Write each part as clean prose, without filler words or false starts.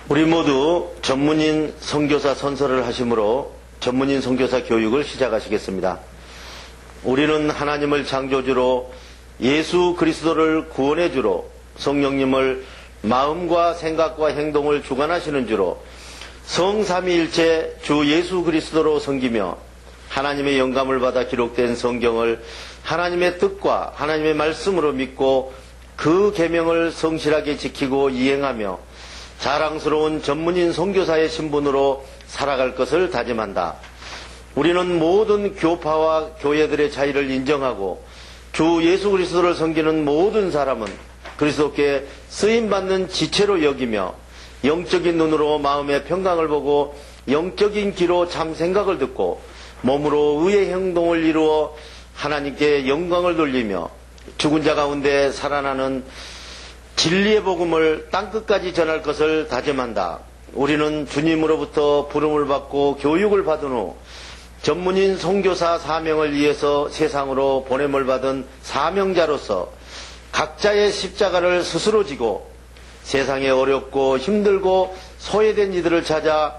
우리 모두 전문인 선교사 선서를 하심으로 전문인 선교사 교육을 시작하시겠습니다. 우리는 하나님을 창조주로 예수 그리스도를 구원의 주로 성령님을 마음과 생각과 행동을 주관하시는 주로 성삼위일체 주 예수 그리스도로 섬기며 하나님의 영감을 받아 기록된 성경을 하나님의 뜻과 하나님의 말씀으로 믿고 그 계명을 성실하게 지키고 이행하며 자랑스러운 전문인 선교사의 신분으로 살아갈 것을 다짐한다. 우리는 모든 교파와 교회들의 차이를 인정하고 주 예수 그리스도를 섬기는 모든 사람은 그리스도께 쓰임받는 지체로 여기며 영적인 눈으로 마음의 평강을 보고 영적인 귀로 참 생각을 듣고 몸으로 의의 행동을 이루어 하나님께 영광을 돌리며 죽은 자 가운데 살아나는 진리의 복음을 땅끝까지 전할 것을 다짐한다. 우리는 주님으로부터 부름을 받고 교육을 받은 후 전문인 선교사 사명을 위해서 세상으로 보냄을 받은 사명자로서 각자의 십자가를 스스로 지고 세상에 어렵고 힘들고 소외된 이들을 찾아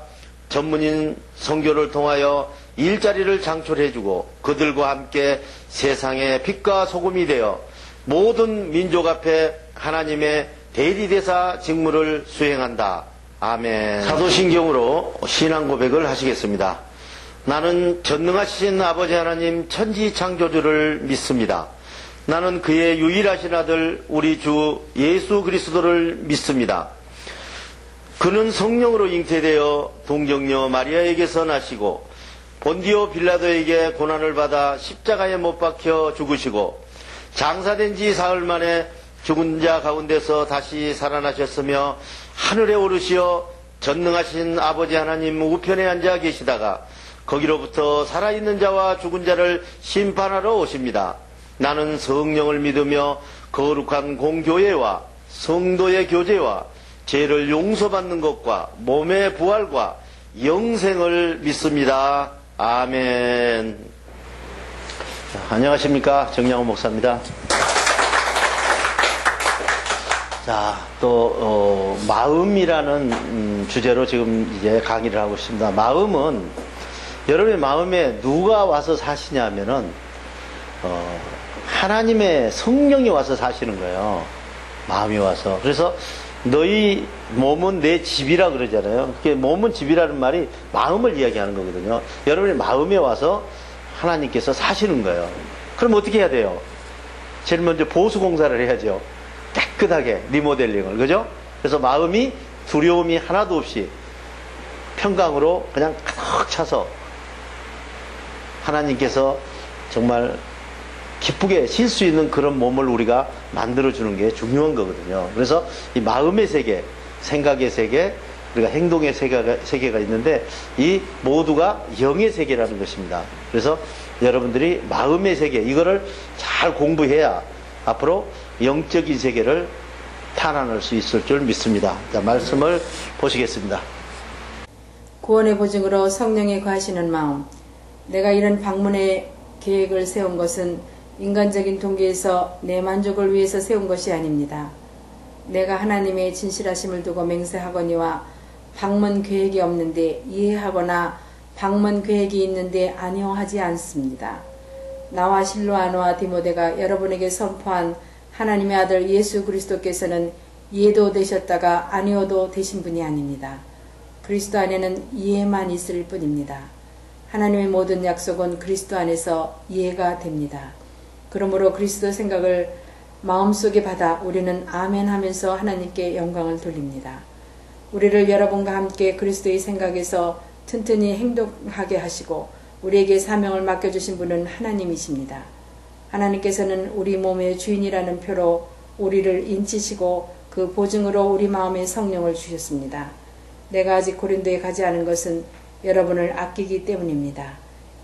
전문인 선교를 통하여 일자리를 창출해주고 그들과 함께 세상의 빛과 소금이 되어 모든 민족 앞에 하나님의 대리대사 직무를 수행한다. 아멘. 사도신경으로 신앙 고백을 하시겠습니다. 나는 전능하신 아버지 하나님 천지 창조주를 믿습니다. 나는 그의 유일하신 아들 우리 주 예수 그리스도를 믿습니다. 그는 성령으로 잉태되어 동정녀 마리아에게서 나시고 본디오 빌라도에게 고난을 받아 십자가에 못 박혀 죽으시고 장사된 지 사흘 만에 죽은 자 가운데서 다시 살아나셨으며 하늘에 오르시어 전능하신 아버지 하나님 우편에 앉아 계시다가 거기로부터 살아있는 자와 죽은 자를 심판하러 오십니다. 나는 성령을 믿으며 거룩한 공교회와 성도의 교제와 죄를 용서받는 것과 몸의 부활과 영생을 믿습니다. 아멘. 자, 안녕하십니까, 정양호 목사입니다. 자, 또 마음이라는 주제로 지금 이제 강의를 하고 있습니다. 마음은 여러분의 마음에 누가 와서 사시냐면은 하나님의 성령이 와서 사시는 거예요. 마음이 와서. 그래서 너희 몸은 내 집이라 그러잖아요. 그게 몸은 집이라는 말이 마음을 이야기하는 거거든요. 여러분의 마음에 와서 하나님께서 사시는 거예요. 그럼 어떻게 해야 돼요? 제일 먼저 보수 공사를 해야죠. 깨끗하게 리모델링을. 그죠? 그래서 마음이 두려움이 하나도 없이 평강으로 그냥 가득 차서 하나님께서 정말 기쁘게 쉴 수 있는 그런 몸을 우리가 만들어주는 게 중요한 거거든요. 그래서 이 마음의 세계, 생각의 세계, 우리가 행동의 세계가 있는데 이 모두가 영의 세계라는 것입니다. 그래서 여러분들이 마음의 세계, 이거를 잘 공부해야 앞으로 영적인 세계를 탄환할 수 있을 줄 믿습니다. 자, 말씀을 보시겠습니다. 구원의 보증으로 성령이 거하시는 마음. 내가 이런 방문의 계획을 세운 것은 인간적인 동기에서 내 만족을 위해서 세운 것이 아닙니다. 내가 하나님의 진실하심을 두고 맹세하거니와 방문 계획이 없는데 이해하거나 방문 계획이 있는데 안용하지 않습니다. 나와 실로아노와 디모데가 여러분에게 선포한 하나님의 아들 예수 그리스도께서는 이해도 되셨다가 아니어도 되신 분이 아닙니다. 그리스도 안에는 이해만 있을 뿐입니다. 하나님의 모든 약속은 그리스도 안에서 이해가 됩니다. 그러므로 그리스도 생각을 마음속에 받아 우리는 아멘 하면서 하나님께 영광을 돌립니다. 우리를 여러분과 함께 그리스도의 생각에서 튼튼히 행동하게 하시고 우리에게 사명을 맡겨주신 분은 하나님이십니다. 하나님께서는 우리 몸의 주인이라는 표로 우리를 인치시고 그 보증으로 우리 마음에 성령을 주셨습니다. 내가 아직 고린도에 가지 않은 것은 여러분을 아끼기 때문입니다.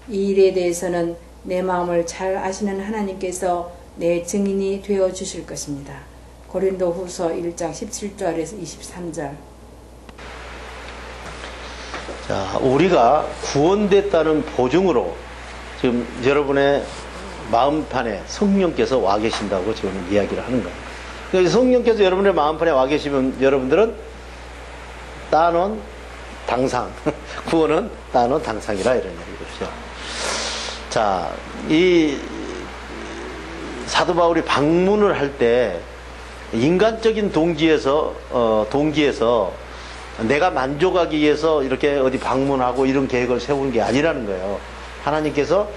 이 일에 대해서는 내 마음을 잘 아시는 하나님께서 내 증인이 되어 주실 것입니다. 고린도 후서 1장 17절에서 23절. 자, 우리가 구원됐다는 보증으로 지금 여러분의 마음판에 성령께서 와 계신다고 지금 이야기를 하는 거예요. 그러니까 성령께서 여러분의 마음판에 와 계시면 여러분들은 따놓은 당상, 구원은 따놓은 당상이라 이런 얘기죠. 자, 이 사도 바울이 방문을 할 때 인간적인 동기에서 내가 만족하기 위해서 이렇게 어디 방문하고 이런 계획을 세우는 게 아니라는 거예요. 하나님께서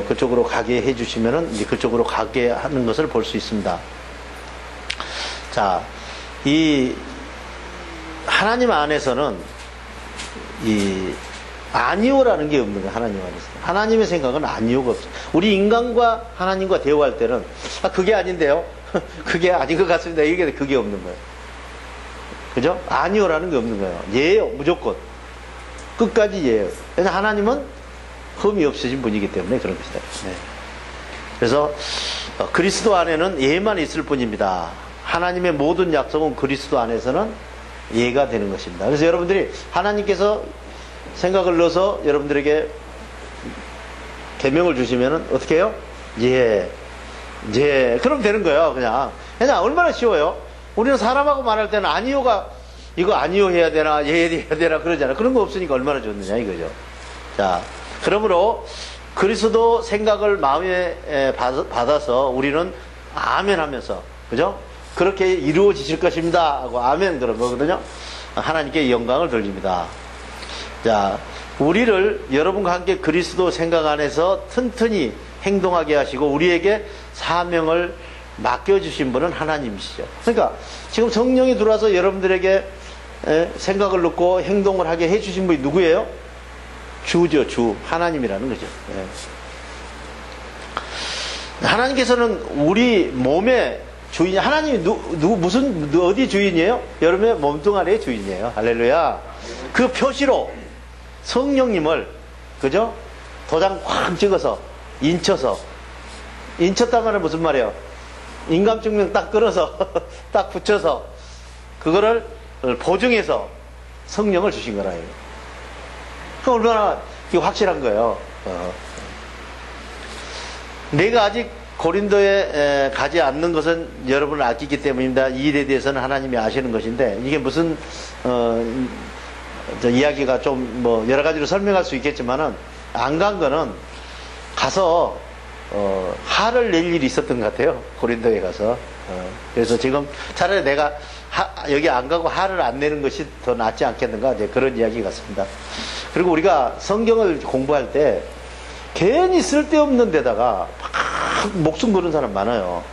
그쪽으로 가게 해주시면은 이제 그쪽으로 가게 하는 것을 볼 수 있습니다. 자, 이 하나님 안에서는 이 아니오라는 게 없는 거예요. 하나님 안에서. 하나님의 생각은 아니오가 없어요. 우리 인간과 하나님과 대화할 때는 그게 아닌데요. 그게 아닌 것 같습니다. 이게 그게 없는 거예요. 그죠? 아니오라는 게 없는 거예요. 예요. 무조건. 끝까지 예요. 그래서 하나님은 흠이 없으신 분이기 때문에 그런 것이다. 네. 그래서 그리스도 안에는 예만 있을 뿐입니다. 하나님의 모든 약속은 그리스도 안에서는 예가 되는 것입니다. 그래서 여러분들이 하나님께서 생각을 넣어서 여러분들에게 계명을 주시면은 어떻게 해요? 예. 그럼 되는 거예요. 그냥 얼마나 쉬워요. 우리는 사람하고 말할 때는 아니요가 이거 아니요 해야 되나 예 해야 되나 그러잖아요. 그런 거 없으니까 얼마나 좋느냐 이거죠. 자, 그러므로 그리스도 생각을 마음에 받아서 우리는 아멘 하면서, 그죠? 그렇게 이루어지실 것입니다 하고 아멘 그런 거거든요. 하나님께 영광을 돌립니다. 자, 우리를 여러분과 함께 그리스도 생각 안에서 튼튼히 행동하게 하시고 우리에게 사명을 맡겨주신 분은 하나님이시죠. 그러니까 지금 성령이 들어와서 여러분들에게 생각을 넣고 행동을 하게 해주신 분이 누구예요? 주죠. 주. 하나님이라는 거죠. 하나님께서는 우리 몸의 주인, 하나님이 어디 주인이에요? 여러분의 몸뚱아리의 주인이에요. 할렐루야. 그 표시로 성령님을, 그죠? 도장 꽉 찍어서, 인쳤단 말은 무슨 말이에요? 인감증명 딱 끌어서, 딱 붙여서, 그거를 보증해서 성령을 주신 거라. 그 얼마나 확실한 거예요. 내가 아직 고린도에 가지 않는 것은 여러분을 아끼기 때문입니다. 이 일에 대해서는 하나님이 아시는 것인데, 이게 무슨, 이야기가 좀 뭐 여러 가지로 설명할 수 있겠지만은, 안 간 거는 가서, 화를 낼 일이 있었던 것 같아요. 고린도에 가서. 그래서 지금 차라리 내가 여기 안 가고 화를 안 내는 것이 더 낫지 않겠는가, 이제 그런 이야기 같습니다. 그리고 우리가 성경을 공부할 때 괜히 쓸데없는 데다가 막 목숨 거는 사람 많아요.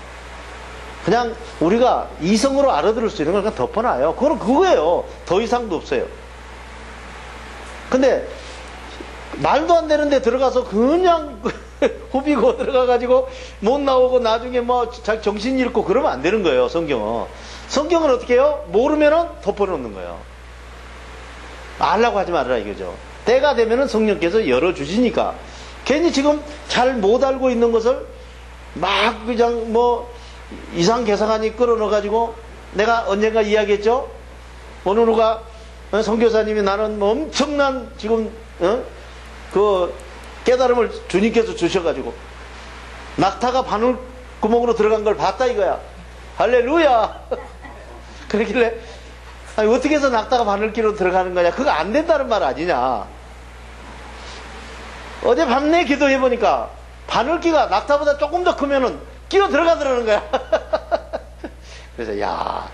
그냥 우리가 이성으로 알아들을 수 있는 걸 그냥 덮어놔요. 그건 그거예요. 더 이상도 없어요. 근데 말도 안 되는데 들어가서 그냥 후비고 들어가가지고 못 나오고 나중에 뭐 정신 잃고 그러면 안 되는 거예요. 성경은 어떻게 해요? 모르면은 덮어놓는 거예요. 알라고 하지 말아라 이거죠. 때가 되면은 성령께서 열어주시니까. 괜히 지금 잘 못 알고 있는 것을 막 그냥 뭐 이상 계산하니 끌어넣어가지고, 내가 언젠가 이야기했죠? 어느 누가 선교사님이 나는 뭐 엄청난 지금 그 깨달음을 주님께서 주셔가지고 낙타가 바늘 구멍으로 들어간 걸 봤다 이거야. 할렐루야. 그러길래 아니, 어떻게 해서 낙타가 바늘기로 들어가는 거냐, 그거 안 된다는 말 아니냐. 어제 밤내 기도해보니까 바늘기가 낙타보다 조금 더 크면은 끼어 들어가더라는 거야. 그래서 야,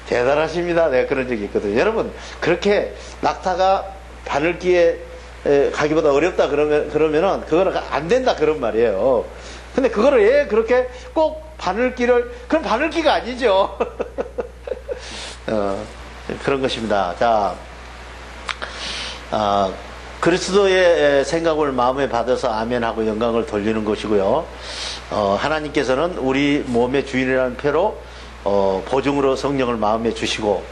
대단하십니다. 내가 그런 적이 있거든요. 여러분, 그렇게 낙타가 바늘기에 가기보다 어렵다 그러면은 그거는 안 된다 그런 말이에요. 근데 그거를 왜 그렇게 꼭 바늘기를, 그럼 바늘기가 아니죠. 그런 것입니다. 자, 그리스도의 생각을 마음에 받아서 아멘하고 영광을 돌리는 것이고요. 하나님께서는 우리 몸의 주인이라는 표로 보증으로 성령을 마음에 주시고,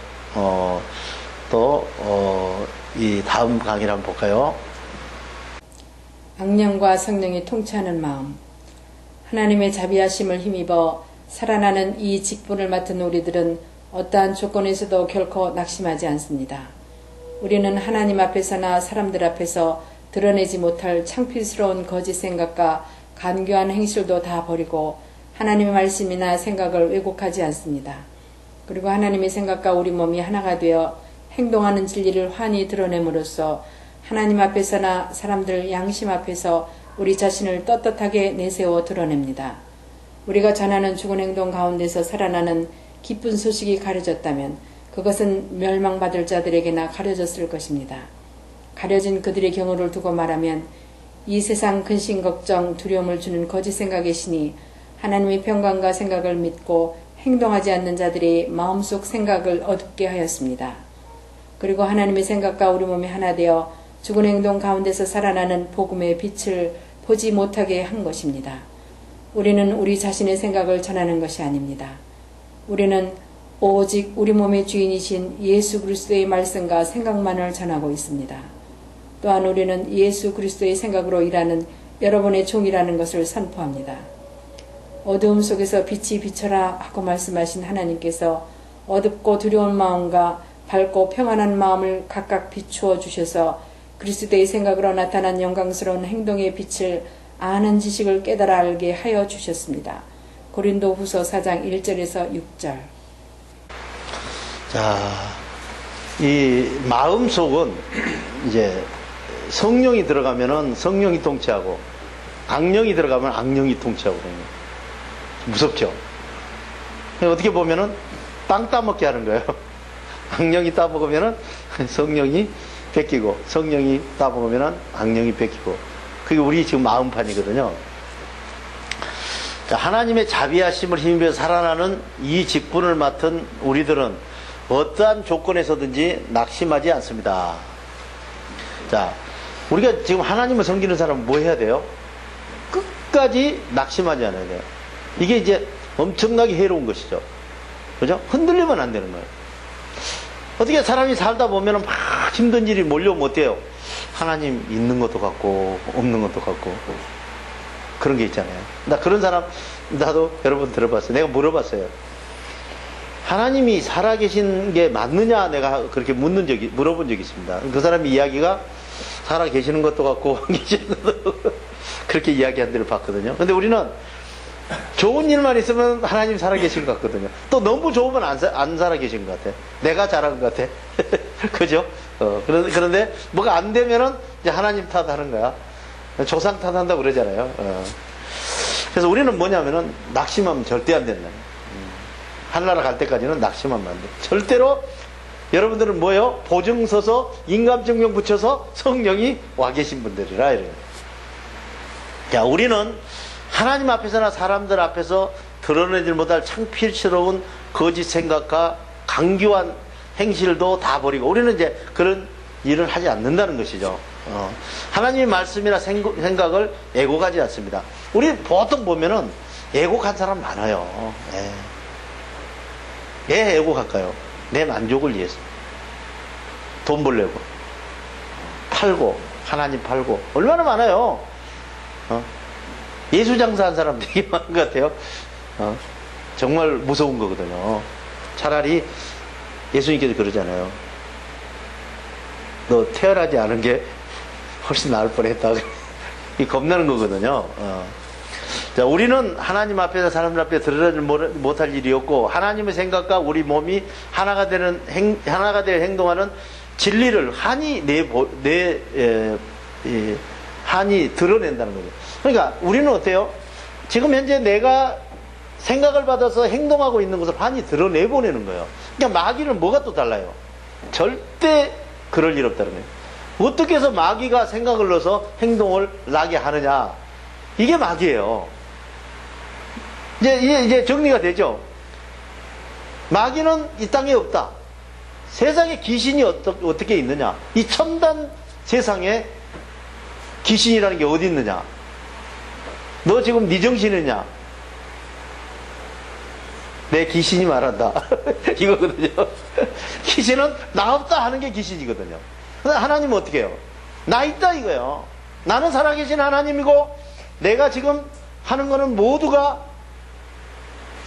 또 이 다음 강의를 한번 볼까요? 악령과 성령이 통치하는 마음. 하나님의 자비하심을 힘입어 살아나는 이 직분을 맡은 우리들은 어떠한 조건에서도 결코 낙심하지 않습니다. 우리는 하나님 앞에서나 사람들 앞에서 드러내지 못할 창피스러운 거짓 생각과 간교한 행실도 다 버리고 하나님의 말씀이나 생각을 왜곡하지 않습니다. 그리고 하나님의 생각과 우리 몸이 하나가 되어 행동하는 진리를 환히 드러냄으로써 하나님 앞에서나 사람들 양심 앞에서 우리 자신을 떳떳하게 내세워 드러냅니다. 우리가 전하는 죽은 행동 가운데서 살아나는 기쁜 소식이 가려졌다면 그것은 멸망받을 자들에게나 가려졌을 것입니다. 가려진 그들의 경우를 두고 말하면 이 세상 근심 걱정 두려움을 주는 거짓 생각의 신이 하나님의 평강과 생각을 믿고 행동하지 않는 자들의 마음속 생각을 어둡게 하였습니다. 그리고 하나님의 생각과 우리 몸이 하나 되어 죽은 행동 가운데서 살아나는 복음의 빛을 보지 못하게 한 것입니다. 우리는 우리 자신의 생각을 전하는 것이 아닙니다. 우리는 오직 우리 몸의 주인이신 예수 그리스도의 말씀과 생각만을 전하고 있습니다. 또한 우리는 예수 그리스도의 생각으로 일하는 여러분의 종이라는 것을 선포합니다. 어두움 속에서 빛이 비쳐라 하고 말씀하신 하나님께서 어둡고 두려운 마음과 밝고 평안한 마음을 각각 비추어 주셔서 그리스도의 생각으로 나타난 영광스러운 행동의 빛을 아는 지식을 깨달아 알게 하여 주셨습니다. 고린도후서 4장 1절에서 6절. 자, 이 마음속은 이제 성령이 들어가면은 성령이 통치하고 악령이 들어가면 악령이 통치하고 그래요. 무섭죠? 어떻게 보면은 땅 따먹게 하는 거예요. 악령이 따먹으면은 성령이 뺏기고 성령이 따먹으면은 악령이 뺏기고 그게 우리 지금 마음판이거든요. 하나님의 자비하심을 힘입어 살아나는 이 직분을 맡은 우리들은 어떠한 조건에서든지 낙심하지 않습니다. 자, 우리가 지금 하나님을 섬기는 사람은 뭐 해야 돼요? 끝까지 낙심하지 않아야 돼요. 이게 이제 엄청나게 해로운 것이죠. 그죠? 흔들리면 안 되는 거예요. 어떻게 사람이 살다 보면은 막 힘든 일이 몰려오면 어때요? 하나님 있는 것도 같고 없는 것도 같고 그런 게 있잖아요. 나 그런 사람 나도 여러 번 들어봤어요. 내가 물어봤어요. 하나님이 살아계신 게 맞느냐 내가 그렇게 물어본 적이 있습니다. 그 사람의 이야기가 살아계시는 것도 같고 안 계시는 것도 같고 그렇게 이야기한 데를 봤거든요. 근데 우리는 좋은 일만 있으면 하나님 살아계신 것 같거든요. 또 너무 좋으면 안 살아계신 것 같아. 내가 잘한 것 같아. 그죠? 그런데 뭐가 안 되면은 이제 하나님 탓하는 거야. 조상 탓한다고 그러잖아요. 그래서 우리는 뭐냐면은 낙심하면 절대 안 된다. 하늘나라 갈 때까지는 낙심하면 안 돼. 절대로 여러분들은 뭐예요? 보증 서서 인감증명 붙여서 성령이 와 계신 분들이라 이래요. 자, 우리는 하나님 앞에서나 사람들 앞에서 드러내지 못할 창피스러운 거짓 생각과 강교한 행실도 다 버리고 우리는 이제 그런 일을 하지 않는다는 것이죠. 하나님의 말씀이나 생각을 애곡하지 않습니다. 우리 보통 보면은 애곡한 사람 많아요. 왜 애곡할까요? 내 만족을 위해서. 돈 벌려고. 팔고, 하나님 팔고. 얼마나 많아요. 예수장사한 사람 되게 많은 것 같아요. 정말 무서운 거거든요. 차라리 예수님께서 그러잖아요. 너 태어나지 않은 게 훨씬 나을 뻔했다. 이 겁나는 거거든요. 자, 우리는 하나님 앞에서 사람들 앞에 드러내지 못할 일이 없고 하나님의 생각과 우리 몸이 하나가 될 행동하는 진리를 한이 드러낸다는 거죠. 그러니까 우리는 어때요? 지금 현재 내가 생각을 받아서 행동하고 있는 것을 한이 드러내보내는 거예요. 그러니까 마귀는 뭐가 또 달라요? 절대 그럴 일 없다는 거예요. 어떻게 해서 마귀가 생각을 넣어서 행동을 나게 하느냐? 이게 마귀예요. 이제 정리가 되죠? 마귀는 이 땅에 없다. 세상에 귀신이 어떻게 있느냐? 이 첨단 세상에 귀신이라는 게 어디 있느냐? 너 지금 네 정신이냐? 내 귀신이 말한다. 이거거든요. 귀신은 나 없다 하는 게 귀신이거든요. 근데 하나님은 어떻게 해요? 나 있다 이거예요. 나는 살아계신 하나님이고 내가 지금 하는 거는 모두가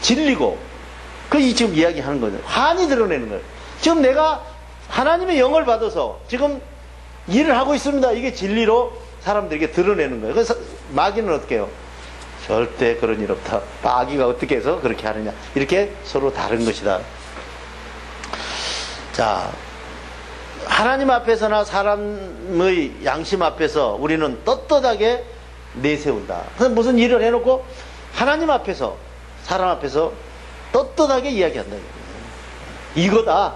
진리고 그 지금 이야기하는 거죠. 한이 드러내는 거예요. 지금 내가 하나님의 영을 받아서 지금 일을 하고 있습니다. 이게 진리로 사람들에게 드러내는 거예요. 그래서 마귀는 어떻게 해요? 절대 그런 일 없다. 마귀가 어떻게 해서 그렇게 하느냐. 이렇게 서로 다른 것이다. 자, 하나님 앞에서나 사람의 양심 앞에서 우리는 떳떳하게 내세운다. 그래서 무슨 일을 해놓고 하나님 앞에서, 사람 앞에서 떳떳하게 이야기한다. 이거다.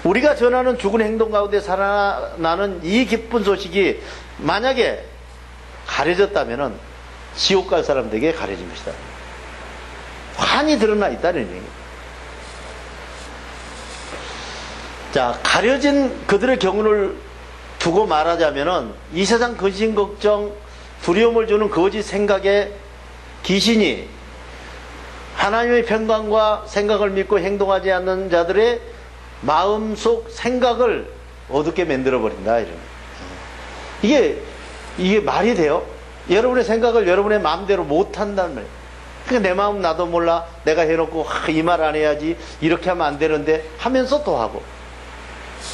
우리가 전하는 죽은 행동 가운데 살아나는 이 기쁜 소식이 만약에 가려졌다면 지옥 갈 사람들에게 가려진 것이다. 환히 드러나 있다는 얘기입니다. 자, 가려진 그들의 경우를 두고 말하자면은 이 세상 근심 걱정 두려움을 주는 거짓 생각에 귀신이 하나님의 평강과 생각을 믿고 행동하지 않는 자들의 마음속 생각을 어둡게 만들어 버린다. 이런. 이게 말이 돼요? 여러분의 생각을 여러분의 마음대로 못 한다는 말이에요. 그러니까 내 마음 나도 몰라. 내가 해놓고 이 말 안 해야지. 이렇게 하면 안 되는데 하면서 또 하고.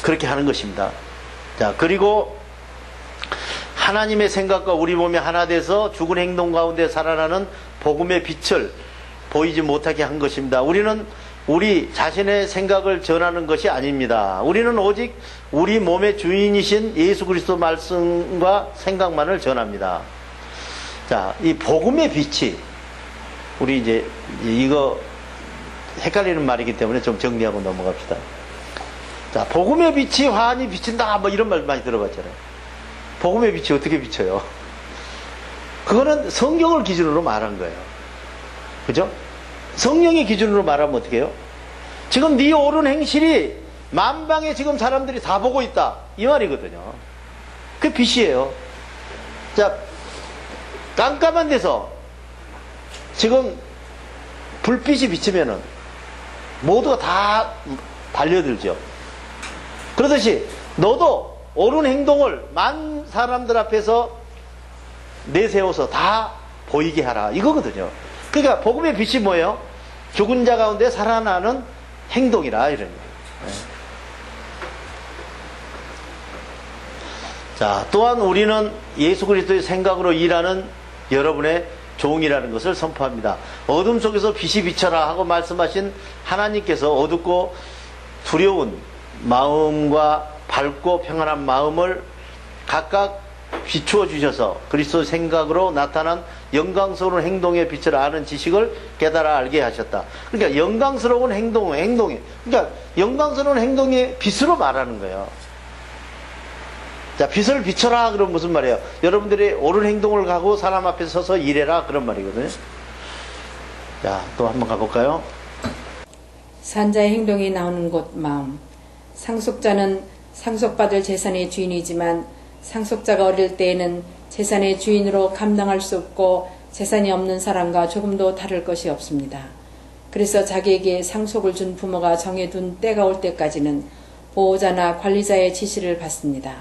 그렇게 하는 것입니다. 자, 그리고 하나님의 생각과 우리 몸이 하나 돼서 죽은 행동 가운데 살아나는 복음의 빛을 보이지 못하게 한 것입니다. 우리는 우리 자신의 생각을 전하는 것이 아닙니다. 우리는 오직 우리 몸의 주인이신 예수 그리스도 말씀과 생각만을 전합니다. 자, 이 복음의 빛이 우리 이제 이거 헷갈리는 말이기 때문에 좀 정리하고 넘어갑시다. 자, 복음의 빛이 환히 비친다 뭐 이런 말 많이 들어봤잖아요. 복음의 빛이 어떻게 비쳐요? 그거는 성경을 기준으로 말한 거예요. 그죠? 성령의 기준으로 말하면 어떻게 해요? 지금 네 옳은 행실이 만방에 지금 사람들이 다 보고 있다 이 말이거든요. 그게 빛이에요. 자, 깜깜한 데서 지금 불빛이 비치면은 모두가 다 달려들죠. 그러듯이 너도 옳은 행동을 만 사람들 앞에서 내세워서 다 보이게 하라 이거거든요. 그러니까 복음의 빛이 뭐예요? 죽은 자 가운데 살아나는 행동이라 이런 거예요. 자, 또한 우리는 예수 그리스도의 생각으로 일하는 여러분의 종이라는 것을 선포합니다. 어둠 속에서 빛이 비쳐라 하고 말씀하신 하나님께서 어둡고 두려운 마음과 밝고 평안한 마음을 각각 비추어 주셔서 그리스도 생각으로 나타난 영광스러운 행동의 빛을 아는 지식을 깨달아 알게 하셨다. 그러니까 영광스러운 행동이 그러니까 영광스러운 행동의 빛으로 말하는 거예요. 자, 빛을 비춰라 그럼 무슨 말이에요? 여러분들이 옳은 행동을 가고 사람 앞에 서서 일해라 그런 말이거든요. 자, 또 한번 가볼까요? 산자의 행동이 나오는 곳 마음. 상속자는 상속받을 재산의 주인이지만 상속자가 어릴 때에는 재산의 주인으로 감당할 수 없고 재산이 없는 사람과 조금도 다를 것이 없습니다. 그래서 자기에게 상속을 준 부모가 정해둔 때가 올 때까지는 보호자나 관리자의 지시를 받습니다.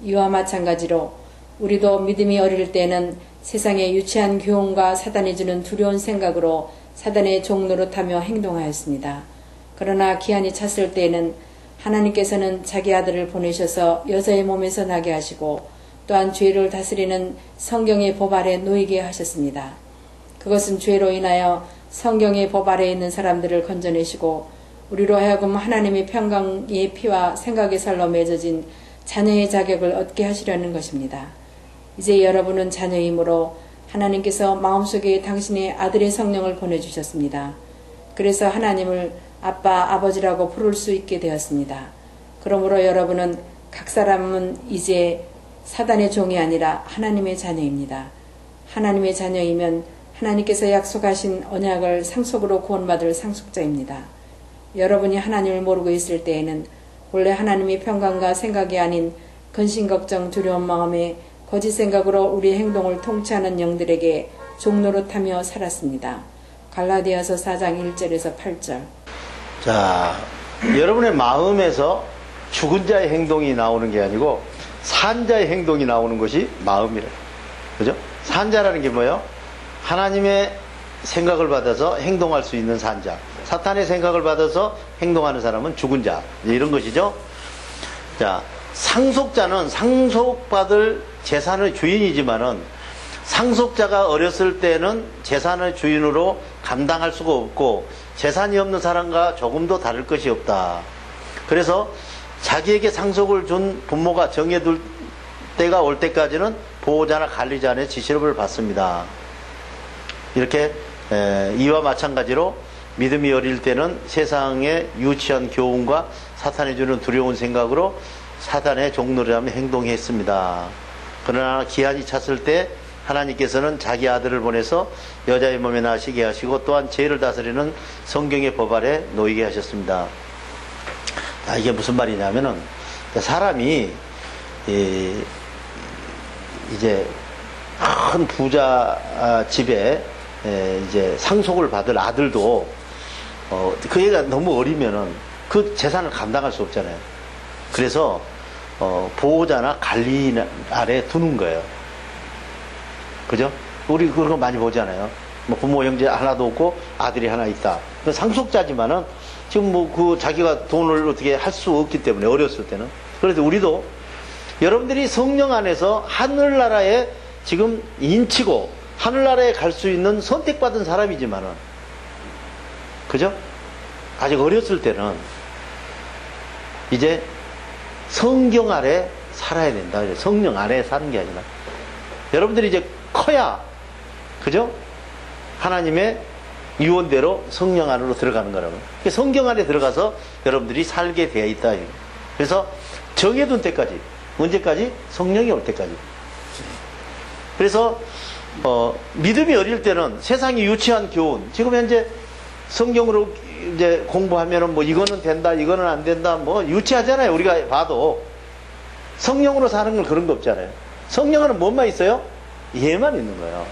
이와 마찬가지로 우리도 믿음이 어릴 때는 세상의 유치한 교훈과 사단이 주는 두려운 생각으로 사단의 종노릇하며 행동하였습니다. 그러나 기한이 찼을 때에는 하나님께서는 자기 아들을 보내셔서 여자의 몸에서 나게 하시고 또한 죄를 다스리는 성경의 법 아래 놓이게 하셨습니다. 그것은 죄로 인하여 성경의 법 아래에 있는 사람들을 건져내시고 우리로 하여금 하나님의 평강의 피와 생각의 살로 맺어진 자녀의 자격을 얻게 하시려는 것입니다. 이제 여러분은 자녀이므로 하나님께서 마음속에 당신의 아들의 성령을 보내주셨습니다. 그래서 하나님을 아빠, 아버지라고 부를 수 있게 되었습니다. 그러므로 여러분은 각 사람은 이제 사단의 종이 아니라 하나님의 자녀입니다. 하나님의 자녀이면 하나님께서 약속하신 언약을 상속으로 구원받을 상속자입니다. 여러분이 하나님을 모르고 있을 때에는 원래 하나님의 평강과 생각이 아닌 근심, 걱정, 두려운 마음에 거짓 생각으로 우리 행동을 통치하는 영들에게 종노릇하며 살았습니다. 갈라디아서 4장 1절에서 8절. 자, 여러분의 마음에서 죽은 자의 행동이 나오는 게 아니고 산자의 행동이 나오는 것이 마음이래. 그죠? 산자라는 게 뭐예요? 하나님의 생각을 받아서 행동할 수 있는 산자. 사탄의 생각을 받아서 행동하는 사람은 죽은 자. 이런 것이죠. 자, 상속자는 상속받을 재산의 주인이지만은 상속자가 어렸을 때는 재산의 주인으로 감당할 수가 없고 재산이 없는 사람과 조금도 다를 것이 없다. 그래서 자기에게 상속을 준 부모가 정해둘 때가 올 때까지는 보호자나 관리자의 지시를 받습니다. 이렇게 이와 마찬가지로 믿음이 어릴 때는 세상의 유치한 교훈과 사탄이 주는 두려운 생각으로 사단의 종노릇하며 행동했습니다. 그러나 기한이 찼을 때 하나님께서는 자기 아들을 보내서 여자의 몸에 나시게 하시고 또한 죄를 다스리는 성경의 법 아래 놓이게 하셨습니다. 이게 무슨 말이냐면은 사람이 이제 큰 부자 집에 이제 상속을 받을 아들도 그 애가 너무 어리면은 그 재산을 감당할 수 없잖아요. 그래서 보호자나 관리 아래 두는 거예요. 그죠? 우리 그런 거 많이 보잖아요. 뭐 부모 형제 하나도 없고 아들이 하나 있다. 상속자지만은 지금 뭐 그 자기가 돈을 어떻게 할 수 없기 때문에 어렸을 때는. 그래서 우리도 여러분들이 성령 안에서 하늘나라에 지금 인치고 하늘나라에 갈 수 있는 선택받은 사람이지만은, 그죠? 아직 어렸을 때는 이제 성경 아래 살아야 된다. 성령 아래 사는 게 아니라 여러분들이 이제 커야, 그죠? 하나님의 유언대로 성령 안으로 들어가는 거라고. 성경 안에 들어가서 여러분들이 살게 되어 있다. 그래서 정해둔 때까지, 언제까지? 성령이 올 때까지. 그래서 믿음이 어릴 때는 세상이 유치한 교훈, 지금 현재 성경으로 이제 공부하면은 뭐 이거는 된다, 이거는 안 된다, 뭐 유치하잖아요. 우리가 봐도 성령으로 사는 건 그런 거 없잖아요. 성령은 뭐만 있어요? 얘만 있는 거예요.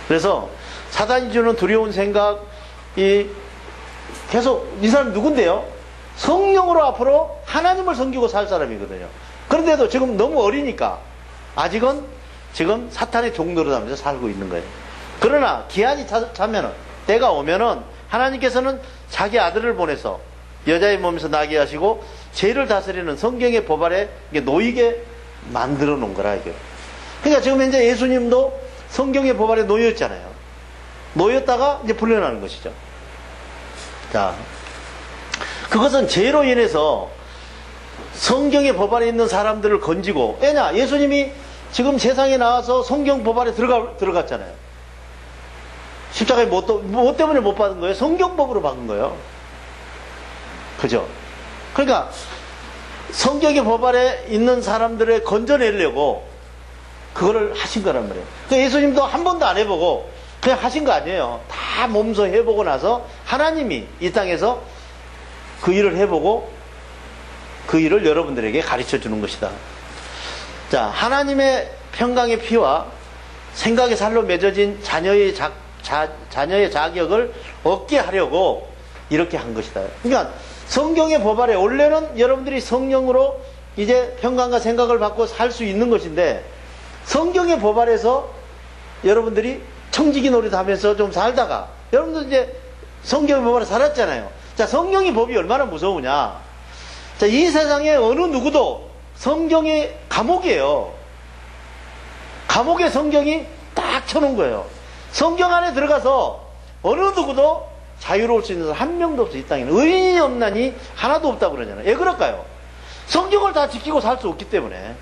그래서 사단이 주는 두려운 생각이 계속, 이 사람 누군데요? 성령으로 앞으로 하나님을 섬기고 살 사람이거든요. 그런데도 지금 너무 어리니까 아직은 지금 사탄의 종노릇하면서 살고 있는 거예요. 그러나 기한이 차면은, 때가 오면은 하나님께서는 자기 아들을 보내서 여자의 몸에서 나게 하시고 죄를 다스리는 성경의 법 아래 놓이게 만들어 놓은 거라 이게. 그러니까 지금 현재 예수님도 성경의 법 아래 놓였잖아요. 놓였다가 이제 풀려나는 것이죠. 자, 그것은 죄로 인해서 성경의 법 아래 있는 사람들을 건지고, 왜냐? 예수님이 지금 세상에 나와서 성경 법 아래 들어갔잖아요. 십자가에 뭐 때문에 못 받은 거예요? 성경법으로 받은 거예요. 그죠? 그러니까 성경의 법 아래 있는 사람들을 건져내려고 그거를 하신 거란 말이에요. 그러니까 예수님도 한 번도 안 해보고 그냥 하신 거 아니에요. 다 몸소 해보고 나서 하나님이 이 땅에서 그 일을 해보고 그 일을 여러분들에게 가르쳐 주는 것이다. 자, 하나님의 평강의 피와 생각의 살로 맺어진 자녀의 자격을 얻게 하려고 이렇게 한 것이다. 그러니까 성경의 법 아래, 원래는 여러분들이 성령으로 이제 평강과 생각을 받고 살 수 있는 것인데, 성경의 법 아래서 여러분들이 청지기 노릇 하면서 좀 살다가 여러분들 이제 성경의 법 아래 살았잖아요. 자, 성경의 법이 얼마나 무서우냐. 자, 이 세상에 어느 누구도 성경이 감옥이에요. 감옥에 성경이 딱 쳐놓은 거예요. 성경 안에 들어가서 어느 누구도 자유로울 수 있는 사람 한 명도 없어. 이 땅에는 의인이 없나니 하나도 없다고 그러잖아요. 왜 그럴까요? 성경을 다 지키고 살 수 없기 때문에.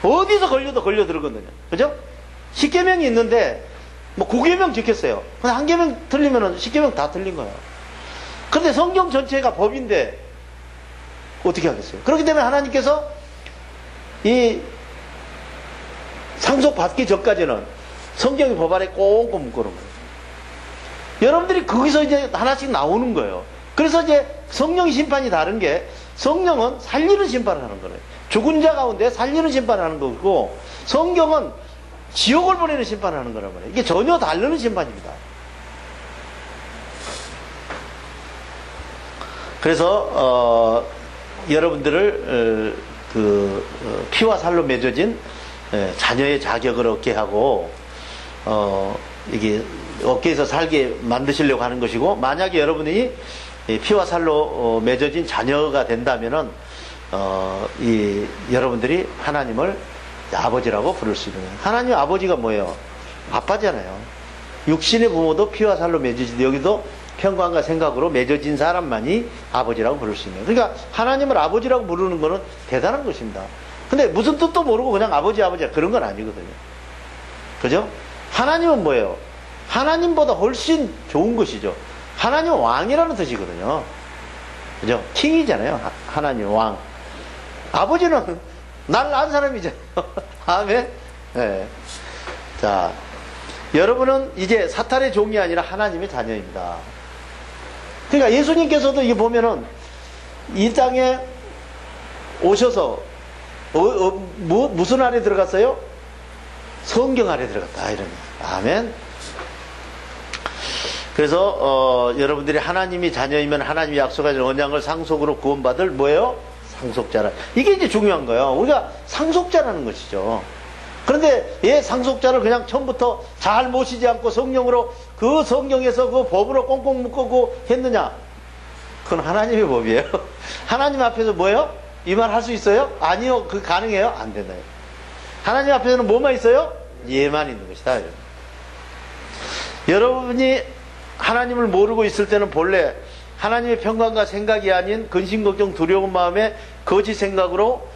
어디서 걸려도 걸려 들거든요. 그죠? 10계명이 있는데 뭐 9계명 지켰어요. 근데 한 계명 틀리면은 10계명 다 틀린 거예요. 그런데 성경 전체가 법인데 어떻게 하겠어요? 그렇기 때문에 하나님께서 이 상속 받기 전까지는 성경의 법 아래 꽁꽁 묶어놓은 거예요. 여러분들이 거기서 이제 하나씩 나오는 거예요. 그래서 이제 성령의 심판이 다른 게, 성령은 살리는 심판을 하는 거예요. 죽은 자 가운데 살리는 심판을 하는 거고, 성경은 지옥을 보내는 심판을 하는 거란 말이에요. 이게 전혀 다르는 심판입니다. 그래서 여러분들을 피와 살로 맺어진 자녀의 자격을 얻게 하고 이게 어깨에서 살게 만드시려고 하는 것이고, 만약에 여러분이 피와 살로 맺어진 자녀가 된다면은 여러분들이 하나님을 아버지라고 부를 수 있는 거예요. 하나님 아버지가 뭐예요? 아빠잖아요. 육신의 부모도 피와 살로 맺어지는데 여기도 평강과 생각으로 맺어진 사람만이 아버지라고 부를 수 있는. 그러니까 하나님을 아버지라고 부르는 것은 대단한 것입니다. 근데 무슨 뜻도 모르고 그냥 아버지 그런 건 아니거든요. 그죠? 하나님은 뭐예요? 하나님보다 훨씬 좋은 것이죠. 하나님은 왕이라는 뜻이거든요. 그죠? 킹이잖아요. 하나님 왕. 아버지는 날 낳은 사람이잖아요. 아멘. 네. 자, 여러분은 이제 사탄의 종이 아니라 하나님의 자녀입니다. 그러니까 예수님께서도 이게 보면은 이 땅에 오셔서 무슨 아래 들어갔어요? 성경 아래 들어갔다 이런. 아멘. 그래서 여러분들이 하나님이 자녀이면 하나님이 약속하신 언약을 상속으로 구원받을 뭐예요? 상속자라. 이게 이제 중요한 거예요. 우리가 상속자라는 것이죠. 그런데 상속자를 그냥 처음부터 잘 모시지 않고 성령으로 그 성경에서 그 법으로 꽁꽁 묶고 했느냐? 그건 하나님의 법이에요. 하나님 앞에서 뭐예요? 이 말 할 수 있어요? 아니요. 그 가능해요? 안 된다요. 하나님 앞에서는 뭐만 있어요? 예만 있는 것이다. 여러분이 하나님을 모르고 있을 때는 본래 하나님의 평강과 생각이 아닌 근심, 걱정, 두려운 마음에 거짓 생각으로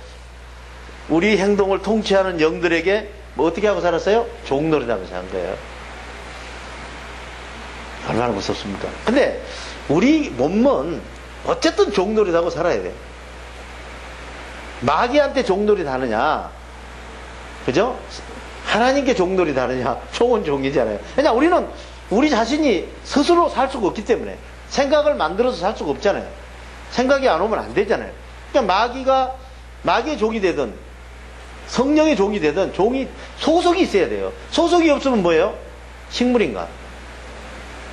우리 행동을 통치하는 영들에게 뭐 어떻게 하고 살았어요? 종노릇하면서 한 거예요. 얼마나 무섭습니까? 근데 우리 몸은 어쨌든 종노릇하고 살아야 돼요. 마귀한테 종노릇 하느냐? 그죠? 하나님께 종노릇 하느냐? 종은 종이잖아요. 왜냐 우리는 우리 자신이 스스로 살 수가 없기 때문에 생각을 만들어서 살 수가 없잖아요. 생각이 안 오면 안 되잖아요. 그러니까 마귀의 종이 되든 성령의 종이 되든 소속이 있어야 돼요. 소속이 없으면 뭐예요? 식물인간.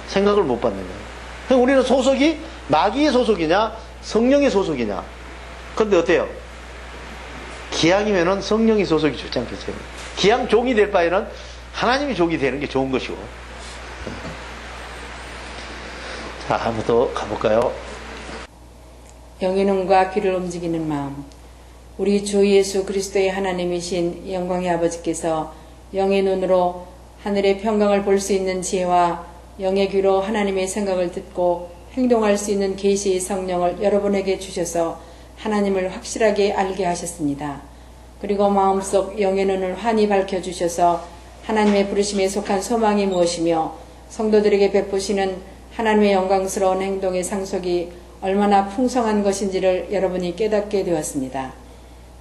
생각을 못 받는 거예요. 그럼 우리는 소속이 마귀의 소속이냐 성령의 소속이냐. 그런데 어때요? 기왕이면은 성령의 소속이 좋지 않겠어요? 기왕 종이 될 바에는 하나님이 종이 되는 게 좋은 것이고. 자, 한번 더 가볼까요? 영의 눈과 귀를 움직이는 마음. 우리 주 예수 그리스도의 하나님이신 영광의 아버지께서 영의 눈으로 하늘의 평강을 볼 수 있는 지혜와 영의 귀로 하나님의 생각을 듣고 행동할 수 있는 계시의 성령을 여러분에게 주셔서 하나님을 확실하게 알게 하셨습니다. 그리고 마음속 영의 눈을 환히 밝혀주셔서 하나님의 부르심에 속한 소망이 무엇이며 성도들에게 베푸시는 하나님의 영광스러운 행동의 상속이 얼마나 풍성한 것인지를 여러분이 깨닫게 되었습니다.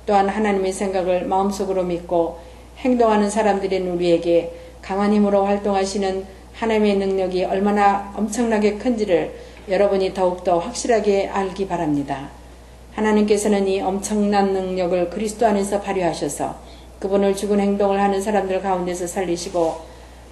또한 하나님의 생각을 마음속으로 믿고 행동하는 사람들인 우리에게 강한 힘으로 활동하시는 하나님의 능력이 얼마나 엄청나게 큰지를 여러분이 더욱더 확실하게 알기 바랍니다. 하나님께서는 이 엄청난 능력을 그리스도 안에서 발휘하셔서 그분을 죽은 행동을 하는 사람들 가운데서 살리시고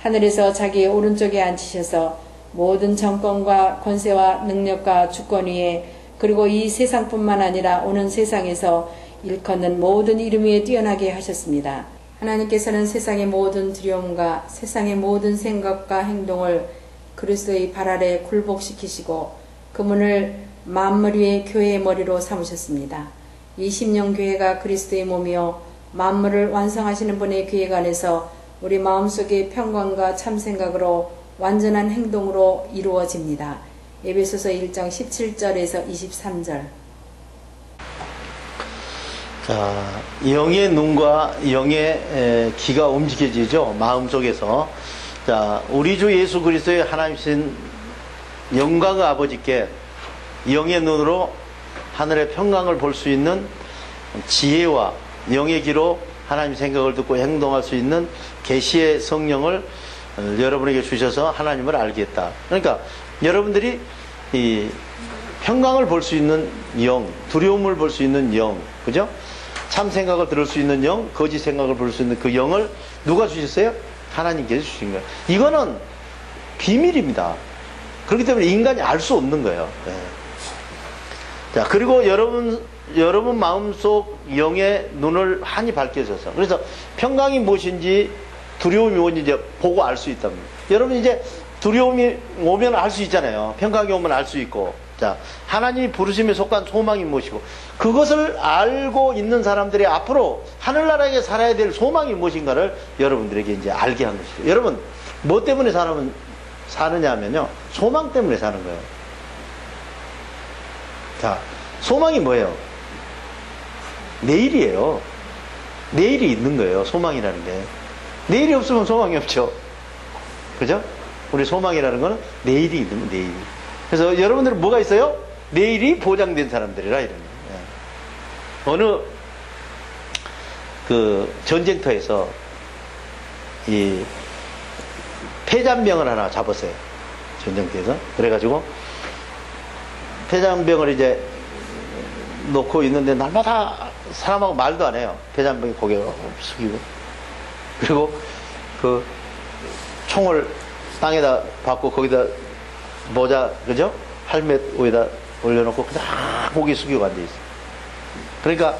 하늘에서 자기의 오른쪽에 앉히셔서 모든 정권과 권세와 능력과 주권 위에 그리고 이 세상뿐만 아니라 오는 세상에서 일컫는 모든 이름 위에 뛰어나게 하셨습니다. 하나님께서는 세상의 모든 두려움과 세상의 모든 생각과 행동을 그리스도의 발 아래 굴복시키시고 그분을 만물 위의 교회의 머리로 삼으셨습니다. 이 심령교회가 그리스도의 몸이요 만물을 완성하시는 분의 교회가 안에서 우리 마음속의 평강과 참생각으로 완전한 행동으로 이루어집니다. 에베소서 1장 17절에서 23절. 자, 영의 눈과 영의 귀가 움직여지죠. 마음속에서. 자, 우리 주 예수 그리스도의 하나님이신 영광의 아버지께 영의 눈으로 하늘의 평강을 볼 수 있는 지혜와 영의 귀로 하나님 생각을 듣고 행동할 수 있는 계시의 성령을 여러분에게 주셔서 하나님을 알게 했다. 그러니까 여러분들이 이 평강을 볼 수 있는 영, 두려움을 볼 수 있는 영, 그죠? 참 생각을 들을 수 있는 영, 거짓 생각을 볼 수 있는 그 영을 누가 주셨어요? 하나님께서 주신 거예요. 이거는 비밀입니다. 그렇기 때문에 인간이 알 수 없는 거예요. 네. 자, 그리고 여러분 마음속 영의 눈을 환히 밝혀져서 그래서 평강이 무엇인지 두려움이 무엇인지 보고 알 수 있답니다. 여러분 이제 두려움이 오면 알 수 있잖아요. 평강이 오면 알 수 있고. 자, 하나님이 부르심에 속한 소망이 무엇이고 그것을 알고 있는 사람들이 앞으로 하늘나라에 살아야 될 소망이 무엇인가를 여러분들에게 이제 알게 한 것이죠. 여러분 뭐 때문에 사느냐 하면요, 소망 때문에 사는 거예요. 자, 소망이 뭐예요? 내일이에요. 내일이 있는 거예요, 소망이라는 게. 내일이 없으면 소망이 없죠. 그죠? 우리 소망이라는 거는 내일이 있는 거예요, 내일이. 그래서 여러분들은 뭐가 있어요? 내일이 보장된 사람들이라 이런 거예요. 어느 그 전쟁터에서 이 폐잔병을 하나 잡았어요. 전쟁터에서. 그래가지고 폐잔병을 이제 놓고 있는데 날마다 사람하고 말도 안 해요. 폐잔병이 고개를 숙이고. 그리고 그 총을 땅에다 박고 거기다 모자, 그죠? 헬멧 위에다 올려놓고 그냥 고개 숙이고 앉아있어요. 그러니까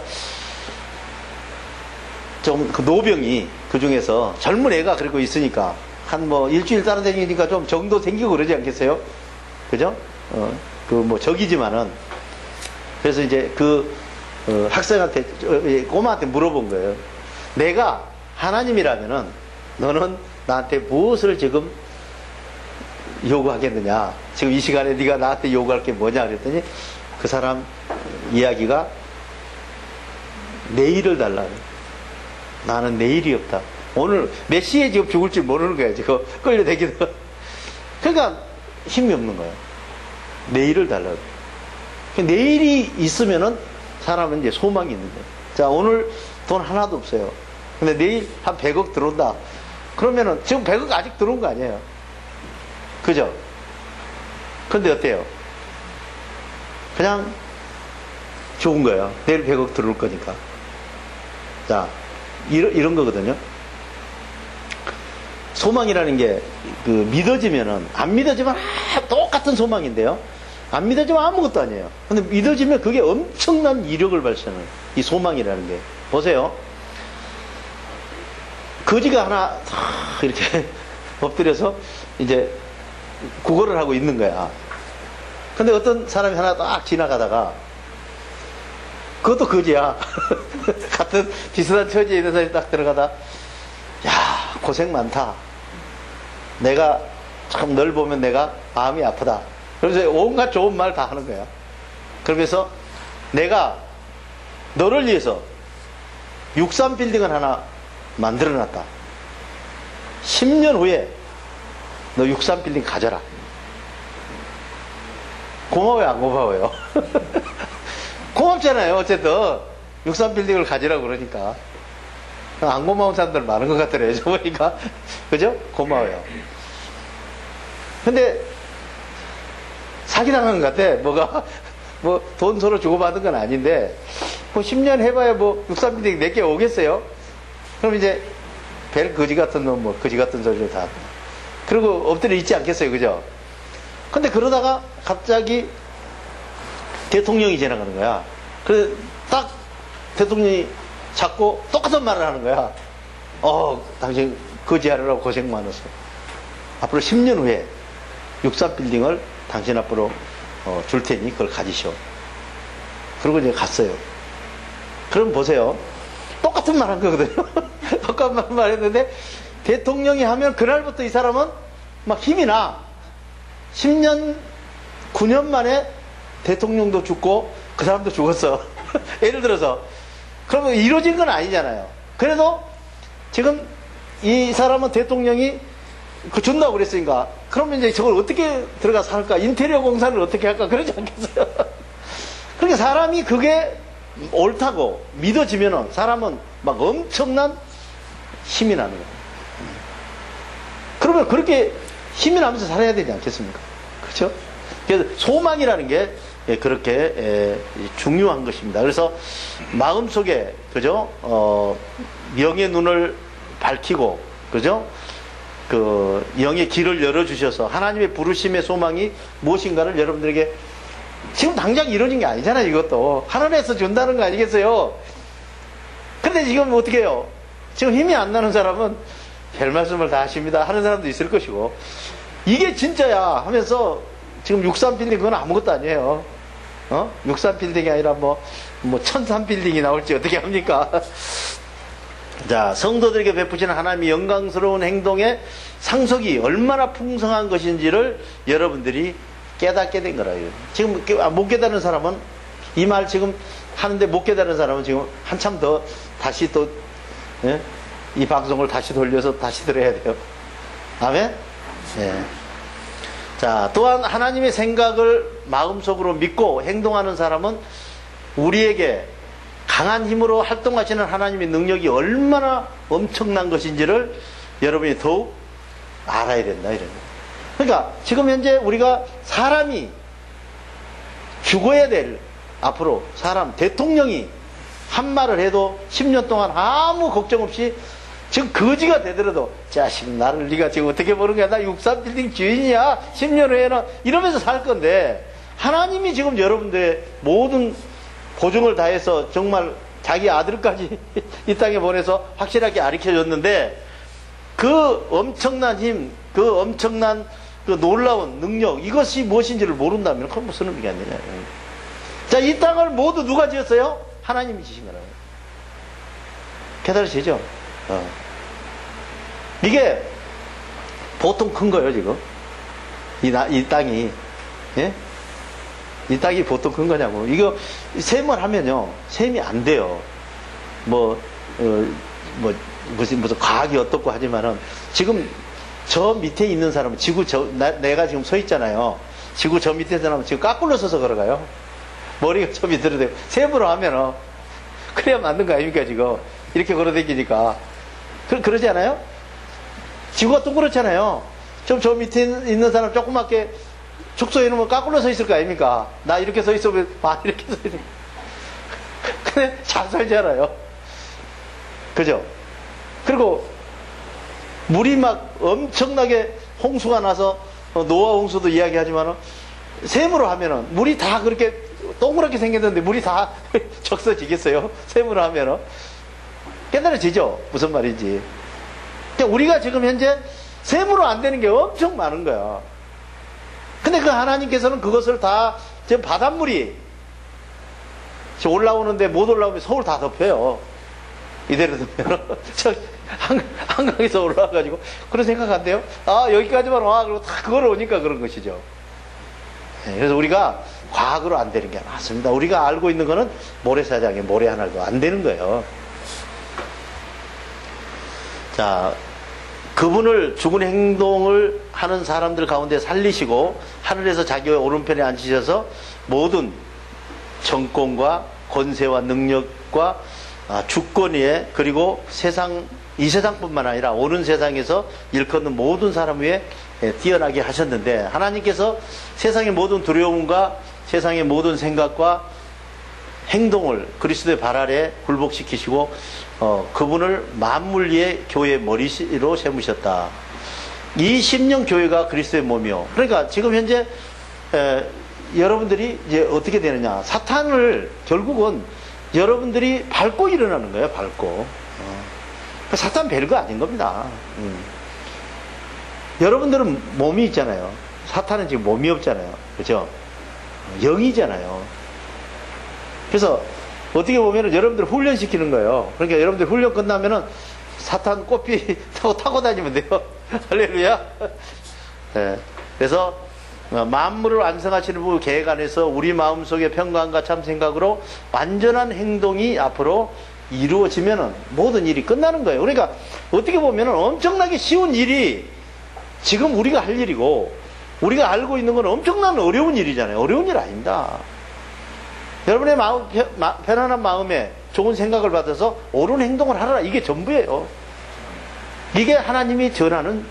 좀 그 노병이 그 중에서 젊은 애가 그러고 있으니까 한 뭐 일주일 따라다니니까 좀 정도 생기고 그러지 않겠어요? 그죠? 그 뭐 적이지만은. 그래서 이제 그 학생한테, 꼬마한테 물어본 거예요. 내가 하나님이라면은 너는 나한테 무엇을 지금 요구하겠느냐? 지금 이 시간에 네가 나한테 요구할 게 뭐냐? 그랬더니 그 사람 이야기가 내일을 달라. 나는 내일이 없다. 오늘 몇 시에 지금 죽을지 모르는 거야. 지금 끌려다니기도. 그러니까 힘이 없는 거예요. 내일을 달라. 내일이 있으면은 사람은 이제 소망이 있는 거예요. 자, 오늘 돈 하나도 없어요. 근데 내일 한 100억 들어온다. 그러면은 지금 100억 아직 들어온 거 아니에요. 그죠? 근데 어때요? 그냥 좋은 거예요. 내일 100억 들어올 거니까. 자, 이런 거거든요. 소망이라는 게 그 믿어지면은, 안 믿어지면 똑같은 소망인데요. 안 믿어지면 아무것도 아니에요. 근데 믿어지면 그게 엄청난 이력을 발생해요. 이 소망이라는 게. 보세요. 거지가 하나 이렇게 엎드려서 이제 구걸을 하고 있는 거야. 근데 어떤 사람이 하나 딱 지나가다가, 그것도 거지야. 같은 비슷한 처지에 있는 사람이 딱 들어가다, 야, 고생 많다. 내가 참 널 보면 내가 마음이 아프다. 그래서 온갖 좋은 말 다 하는 거야. 그러면서 내가 너를 위해서 63빌딩을 하나 만들어 놨다. 10년 후에 너 63빌딩 가져라. 고마워요, 안 고마워요? 고맙잖아요. 어쨌든 63빌딩을 가지라고 그러니까. 안 고마운 사람들 많은 것 같더래요. 저 보니까. 그죠? 고마워요. 근데 사기당한 것 같아. 뭐가 뭐 돈 서로 주고받은 건 아닌데 뭐 10년 해봐야 뭐 63빌딩 내게 오겠어요? 그럼 이제 별 거지 같은 놈, 뭐 거지 같은 소리를 다 그리고 엎드려 있지 않겠어요? 그죠? 근데 그러다가 갑자기 대통령이 지나가는 거야. 그래서 딱 대통령이 자꾸 똑같은 말을 하는 거야. 당신 거지하느라고 고생 많았어. 앞으로 10년 후에 63빌딩을 당신 앞으로 줄 테니 그걸 가지시오. 그러고 이제 갔어요. 그럼 보세요. 똑같은 말 한 거거든요. 똑같은 말 했는데 대통령이 하면 그날부터 이 사람은 막 힘이 나. 10년, 9년 만에 대통령도 죽고 그 사람도 죽었어. 예를 들어서. 그러면 이루어진 건 아니잖아요. 그래도 지금 이 사람은 대통령이 준다고 그랬으니까 그러면 이제 저걸 어떻게 들어가서 할까? 인테리어 공사를 어떻게 할까? 그러지 않겠어요? 그러니까 사람이 그게 옳다고 믿어지면은 사람은 막 엄청난 힘이 나는 거예요. 그러면 그렇게 힘이 나면서 살아야 되지 않겠습니까? 그렇죠? 그래서 소망이라는 게 그렇게 중요한 것입니다. 그래서 마음속에 그죠? 영의 눈을 밝히고 그죠? 그 영의 길을 열어주셔서 하나님의 부르심의 소망이 무엇인가를 여러분들에게 지금 당장 이루어진 게 아니잖아요. 이것도 하늘에서 준다는 거 아니겠어요? 근데 지금 어떻게 해요? 지금 힘이 안 나는 사람은 별 말씀을 다 하십니다 하는 사람도 있을 것이고 이게 진짜야 하면서 지금 63빌딩 그건 아무것도 아니에요. 63빌딩이 아니라 뭐 1003빌딩이 나올지 어떻게 합니까? 자, 성도들에게 베푸시는 하나님의 영광스러운 행동의 상속이 얼마나 풍성한 것인지를 여러분들이 깨닫게 된 거라. 지금 못 깨달은 사람은, 이 말 지금 하는데 못 깨달은 사람은 지금 한참 더 다시 또, 예? 이 방송을 다시 돌려서 다시 들어야 돼요. 아멘? 예. 자, 또한 하나님의 생각을 마음속으로 믿고 행동하는 사람은 우리에게 강한 힘으로 활동하시는 하나님의 능력이 얼마나 엄청난 것인지를 여러분이 더욱 알아야 된다, 이런 거예요. 그러니까 지금 현재 우리가 사람이 죽어야 될, 앞으로 사람, 대통령이 한 말을 해도 10년 동안 아무 걱정 없이 지금 거지가 되더라도, 자식, 나를 네가 지금 어떻게 보는 거야? 나 63빌딩 주인이야. 10년 후에는 이러면서 살 건데, 하나님이 지금 여러분들의 모든 고증을 다해서 정말 자기 아들까지 이 땅에 보내서 확실하게 가르쳐줬는데, 그 엄청난 힘, 그 엄청난 그 놀라운 능력, 이것이 무엇인지를 모른다면 그건 무슨 의미가 안 되냐. 자, 이 땅을 모두 누가 지었어요? 하나님이 지신 거라고요. 깨달으시죠? 이게 보통 큰 거예요, 지금. 이 땅이. 예? 이 땅이 보통 큰 거냐고. 이거 셈을 하면요, 셈이 안 돼요. 무슨 과학이 어떻고 하지만은, 지금 저 밑에 있는 사람은, 내가 지금 서 있잖아요. 지구 저 밑에 있는 사람은 지금 까꿀로 서서 걸어가요. 머리가 저 밑으로 되고, 셈으로 하면은, 그래야 맞는 거 아닙니까, 지금. 이렇게 걸어다니니까. 그러지 않아요? 지구가 동그랗잖아요. 저 밑에 있는 사람 조그맣게 축소해 놓으면 까꿀로 서 있을 거 아닙니까? 나 이렇게 서 있으면, 이렇게 서 있으면. 근데 잘 살잖아요. 그죠? 그리고, 물이 막 엄청나게 홍수가 나서, 노아 홍수도 이야기하지만은, 셈으로 하면은, 물이 다 그렇게 동그랗게 생겼는데, 물이 다 적서지겠어요? 셈으로 하면은. 깨달아지죠? 무슨 말인지. 그러니까 우리가 지금 현재 셈으로 안 되는 게 엄청 많은 거야. 근데 그 하나님께서는 그것을 다, 지금 바닷물이 올라오는데 못 올라오면 서울 다 덮여요. 이대로 두면. 한강에서 올라와가지고. 그런 생각 안 돼요? 여기까지만 와. 그리고 다 그걸 오니까 그런 것이죠. 그래서 우리가 과학으로 안 되는 게 맞습니다. 우리가 알고 있는 거는 모래사장에 모래 하나도 안 되는 거예요. 자, 그분을 죽은 행동을 하는 사람들 가운데 살리시고 하늘에서 자기의 오른편에 앉히셔서 모든 정권과 권세와 능력과 주권 위에, 그리고 이 세상뿐만 아니라 오는 세상에서 일컫는 모든 사람 위에 뛰어나게 하셨는데, 하나님께서 세상의 모든 두려움과 세상의 모든 생각과 행동을 그리스도의 발 아래 굴복시키시고 그분을 만물 위의 교회의 머리로 세우셨다. 이 심령 교회가 그리스도의 몸이요. 그러니까 지금 현재 여러분들이 이제 어떻게 되느냐, 사탄을 결국은 여러분들이 밟고 일어나는 거예요. 밟고. 사탄 별거 아닌 겁니다. 여러분들은 몸이 있잖아요. 사탄은 지금 몸이 없잖아요. 그렇죠? 영이잖아요. 그래서 어떻게 보면은 여러분들 훈련시키는 거예요. 그러니까 여러분들 훈련 끝나면은 사탄 꽃비 타고 다니면 돼요. 할렐루야. 네. 그래서 만물을 완성하시는 분 계획 안에서 우리 마음속의 평강과 참 생각으로 완전한 행동이 앞으로 이루어지면은 모든 일이 끝나는 거예요. 그러니까 어떻게 보면은 엄청나게 쉬운 일이 지금 우리가 할 일이고, 우리가 알고 있는 건 엄청난 어려운 일이잖아요. 어려운 일 아닙니다. 여러분의 마음, 편안한 마음에 좋은 생각을 받아서 옳은 행동을 하라. 이게 전부예요. 이게 하나님이 전하는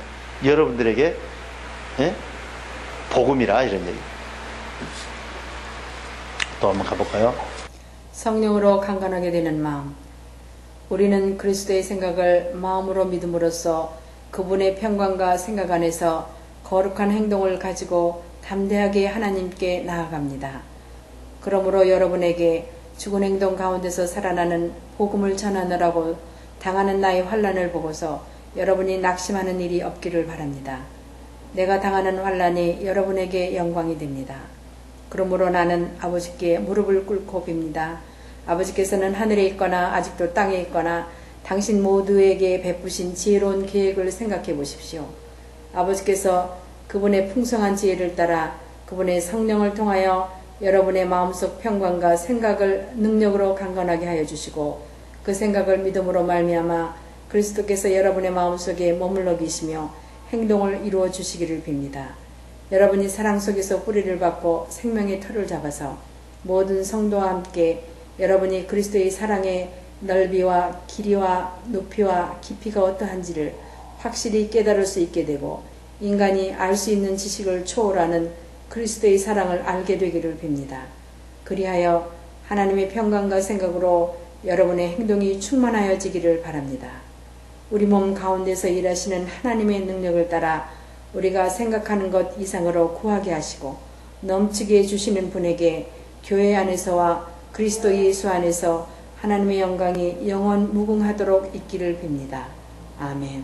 여러분들에게 복음이라, 이런 얘기. 또 한번 가볼까요? 성령으로 강건하게 되는 마음. 우리는 그리스도의 생각을 마음으로 믿음으로써 그분의 평강과 생각 안에서 거룩한 행동을 가지고 담대하게 하나님께 나아갑니다. 그러므로 여러분에게 죽은 행동 가운데서 살아나는 복음을 전하느라고 당하는 나의 환난을 보고서 여러분이 낙심하는 일이 없기를 바랍니다. 내가 당하는 환난이 여러분에게 영광이 됩니다. 그러므로 나는 아버지께 무릎을 꿇고 빕니다. 아버지께서는 하늘에 있거나 아직도 땅에 있거나 당신 모두에게 베푸신 지혜로운 계획을 생각해 보십시오. 아버지께서 그분의 풍성한 지혜를 따라 그분의 성령을 통하여 여러분의 마음속 평강과 생각을 능력으로 강건하게 하여 주시고 그 생각을 믿음으로 말미암아 그리스도께서 여러분의 마음속에 머물러 계시며 행동을 이루어 주시기를 빕니다. 여러분이 사랑 속에서 뿌리를 받고 생명의 틀을 잡아서 모든 성도와 함께 여러분이 그리스도의 사랑의 넓이와 길이와 높이와 깊이가 어떠한지를 확실히 깨달을 수 있게 되고 인간이 알 수 있는 지식을 초월하는 그리스도의 사랑을 알게 되기를 빕니다. 그리하여 하나님의 평강과 생각으로 여러분의 행동이 충만하여지기를 바랍니다. 우리 몸 가운데서 일하시는 하나님의 능력을 따라 우리가 생각하는 것 이상으로 구하게 하시고 넘치게 해주시는 분에게 교회 안에서와 그리스도 예수 안에서 하나님의 영광이 영원 무궁하도록 있기를 빕니다. 아멘.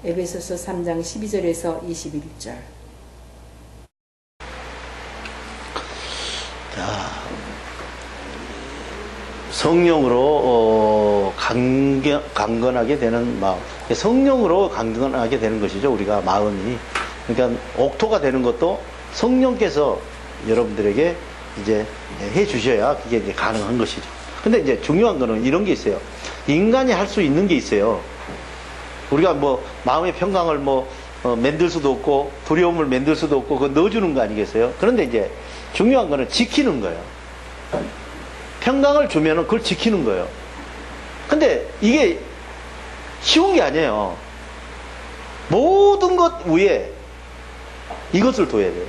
에베소서 3장 12절에서 21절. 자, 성령으로 강건하게 되는 마음. 성령으로 강건하게 되는 것이죠. 우리가 마음이. 그러니까 옥토가 되는 것도 성령께서 여러분들에게 이제 해 주셔야 그게 이제 가능한 것이죠. 근데 이제 중요한 거는 이런 게 있어요. 인간이 할 수 있는 게 있어요. 우리가 뭐 마음의 평강을 만들 수도 없고 두려움을 만들 수도 없고 그거 넣어주는 거 아니겠어요? 그런데 이제 중요한 거는 지키는 거예요. 평강을 주면은 그걸 지키는 거예요. 근데 이게 쉬운 게 아니에요. 모든 것 위에 이것을 둬야 돼요.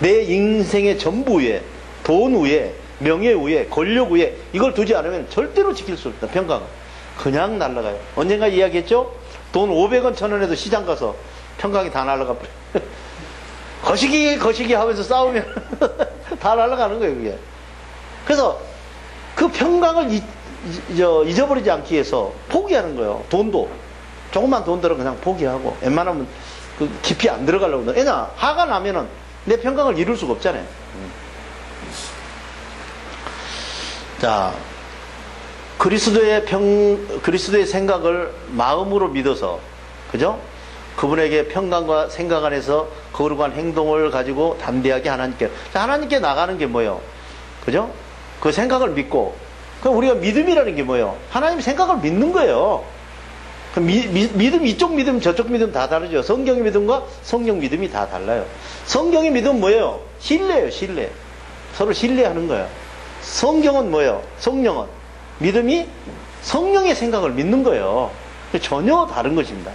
내 인생의 전부 위에, 돈 위에, 명예 위에, 권력 위에 이걸 두지 않으면 절대로 지킬 수 없다. 평강은 그냥 날아가요. 언젠가 이야기했죠? 돈 500원 1000원에도 시장 가서 평강이 다 날아가 버려요. 거시기 하면서 싸우면 다 날아가는 거예요, 그게. 그래서 그 평강을 잊어버리지 않기 위해서 포기하는 거예요. 돈도. 조금만 돈 들어 그냥 포기하고, 웬만하면 그 깊이 안 들어가려고. 왜냐, 화가 나면은 내 평강을 이룰 수가 없잖아요. 자, 그리스도의 생각을 마음으로 믿어서, 그죠? 그분에게 평강과 생각 안에서 거룩한 행동을 가지고 담대하게 하나님께. 자, 하나님께 나가는 게 뭐예요? 그죠? 그 생각을 믿고. 그 우리가 믿음이라는 게 뭐예요? 하나님 생각을 믿는 거예요. 그 믿음, 이쪽 믿음, 저쪽 믿음 다 다르죠. 성경의 믿음과 성령 믿음이 다 달라요. 성경의 믿음은 뭐예요? 신뢰예요, 신뢰. 서로 신뢰하는 거예요. 성경은 뭐예요? 성령은. 믿음이 성령의 생각을 믿는 거예요. 전혀 다른 것입니다.